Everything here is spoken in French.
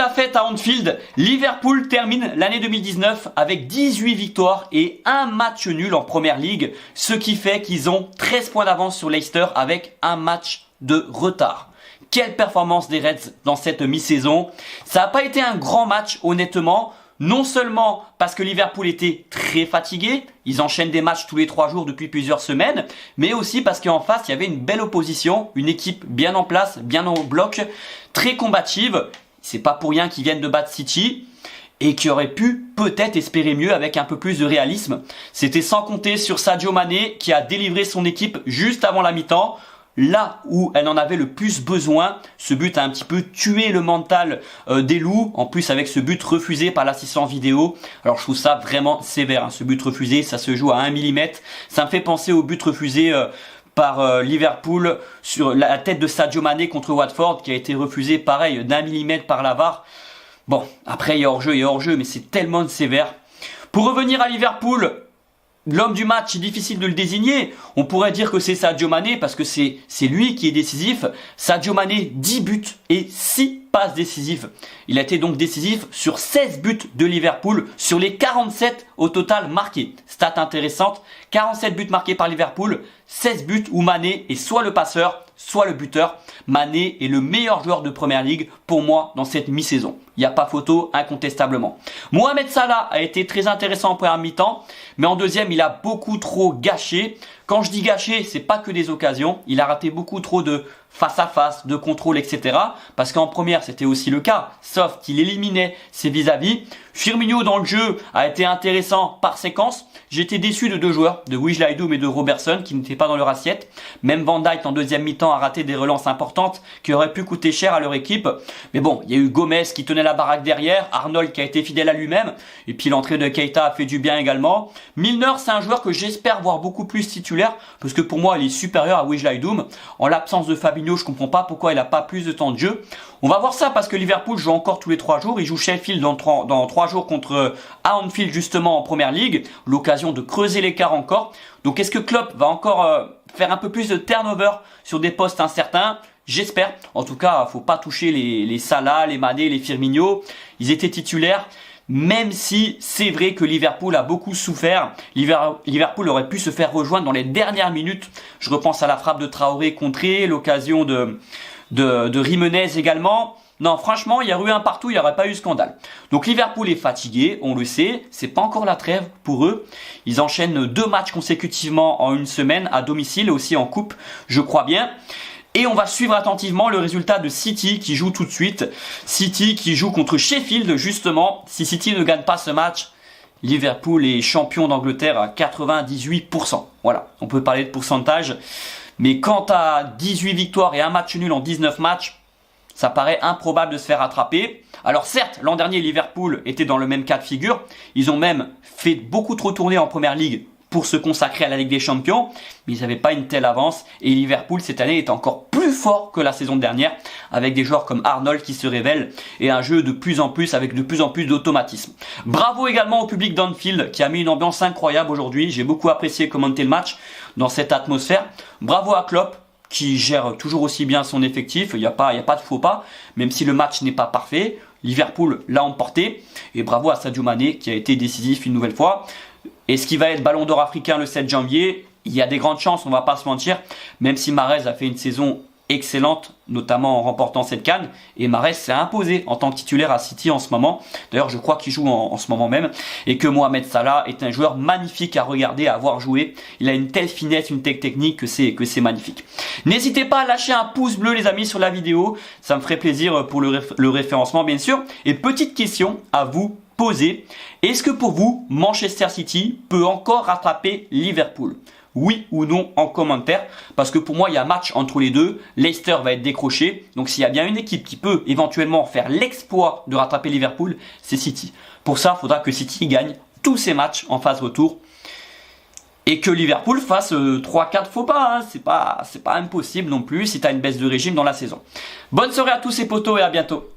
la fête à Anfield, Liverpool termine l'année 2019 avec 18 victoires et un match nul en Première Ligue, ce qui fait qu'ils ont 13 points d'avance sur Leicester avec un match de retard. Quelle performance des Reds dans cette mi-saison. Ça n'a pas été un grand match honnêtement, non seulement parce que Liverpool était très fatigué, ils enchaînent des matchs tous les 3 jours depuis plusieurs semaines, mais aussi parce qu'en face il y avait une belle opposition, une équipe bien en place, bien en bloc, très combative. C'est pas pour rien qu'ils viennent de battre City et qui aurait pu peut-être espérer mieux avec un peu plus de réalisme. C'était sans compter sur Sadio Mané qui a délivré son équipe juste avant la mi-temps. Là où elle en avait le plus besoin, ce but a un petit peu tué le mental des loups. En plus avec ce but refusé par l'assistant vidéo. Alors je trouve ça vraiment sévère, hein, ce but refusé, ça se joue à 1 mm. Ça me fait penser au but refusé par Liverpool sur la tête de Sadio Mané contre Watford qui a été refusé pareil d'1 mm par la VAR. Bon, après il y a hors-jeu, mais c'est tellement sévère. Pour revenir à Liverpool, l'homme du match, c'est difficile de le désigner. On pourrait dire que c'est Sadio Mané parce que c'est lui qui est décisif. Sadio Mané, 10 buts et 6 passes décisives. Il a été donc décisif sur 16 buts de Liverpool sur les 47 au total marqués. Stat intéressante, 47 buts marqués par Liverpool, 16 buts où Mané est soit le passeur, soit le buteur. Mané est le meilleur joueur de Première Ligue pour moi dans cette mi-saison. Il n'y a pas photo, incontestablement. Mohamed Salah a été très intéressant en première mi-temps, mais en deuxième, il a beaucoup trop gâché. Quand je dis gâché, c'est pas que des occasions. Il a raté beaucoup trop de face-à-face, de contrôle, etc. Parce qu'en première, c'était aussi le cas, sauf qu'il éliminait ses vis-à-vis. Firmino dans le jeu a été intéressant par séquence. J'étais déçu de 2 joueurs, de Wijnaldum et de Robertson, qui n'étaient pas dans leur assiette. Même Van Dijk en deuxième mi-temps a raté des relances importantes qui auraient pu coûter cher à leur équipe. Mais bon, il y a eu Gomez qui tenait la baraque derrière, Arnold qui a été fidèle à lui-même, et puis l'entrée de Keita a fait du bien également. Milner, c'est un joueur que j'espère voir beaucoup plus titulaire, parce que pour moi, il est supérieur à Wijnaldum. En l'absence de Fabinho, je comprends pas pourquoi il n'a pas plus de temps de jeu. On va voir ça parce que Liverpool joue encore tous les 3 jours. Il joue Sheffield dans 3 jours contre Anfield justement en Première Ligue. L'occasion de creuser l'écart encore. Donc est-ce que Klopp va encore faire un peu plus de turnover sur des postes incertains? J'espère. En tout cas, faut pas toucher les Salah, les Mané, les Firmino. Ils étaient titulaires. Même si c'est vrai que Liverpool a beaucoup souffert, Liverpool aurait pu se faire rejoindre dans les dernières minutes. Je repense à la frappe de Traoré contrée, l'occasion de Jimenez également. Non, franchement, il y a eu un partout, il n'y aurait pas eu scandale. Donc Liverpool est fatigué, on le sait, c'est pas encore la trêve pour eux. Ils enchaînent 2 matchs consécutivement en une semaine à domicile et aussi en coupe, je crois bien. Et on va suivre attentivement le résultat de City qui joue tout de suite. City qui joue contre Sheffield justement. Si City ne gagne pas ce match, Liverpool est champion d'Angleterre à 98%. Voilà, on peut parler de pourcentage. Mais quant à 18 victoires et un match nul en 19 matchs, ça paraît improbable de se faire attraper. Alors certes, l'an dernier, Liverpool était dans le même cas de figure. Ils ont même fait beaucoup trop tourner en Première Ligue pour se consacrer à la Ligue des Champions, mais ils n'avaient pas une telle avance et Liverpool cette année est encore plus fort que la saison dernière avec des joueurs comme Arnold qui se révèlent et un jeu de plus en plus avec de plus en plus d'automatisme. Bravo également au public d'Anfield qui a mis une ambiance incroyable aujourd'hui, j'ai beaucoup apprécié commenter le match dans cette atmosphère. Bravo à Klopp qui gère toujours aussi bien son effectif, il n'y a pas de faux pas, même si le match n'est pas parfait. Liverpool l'a emporté et bravo à Sadio Mané qui a été décisif une nouvelle fois. Est-ce qu'il va être Ballon d'Or africain le 7 janvier? Il y a des grandes chances, on va pas se mentir, même si Mahrez a fait une saison excellente, notamment en remportant cette CAN, et Mahrez s'est imposé en tant que titulaire à City en ce moment. D'ailleurs, je crois qu'il joue en ce moment même, et que Mohamed Salah est un joueur magnifique à regarder, à voir jouer. Il a une telle finesse, une telle technique que c'est magnifique. N'hésitez pas à lâcher un pouce bleu les amis sur la vidéo, ça me ferait plaisir pour le référencement bien sûr. Et petite question à vous poser, est-ce que pour vous, Manchester City peut encore rattraper Liverpool? Oui ou non en commentaire, parce que pour moi il y a match entre les deux, Leicester va être décroché, donc s'il y a bien une équipe qui peut éventuellement faire l'exploit de rattraper Liverpool, c'est City. Pour ça, il faudra que City gagne tous ses matchs en phase retour, et que Liverpool fasse 3-4 faux pas, hein. C'est pas impossible non plus si tu as une baisse de régime dans la saison. Bonne soirée à tous les potos et à bientôt.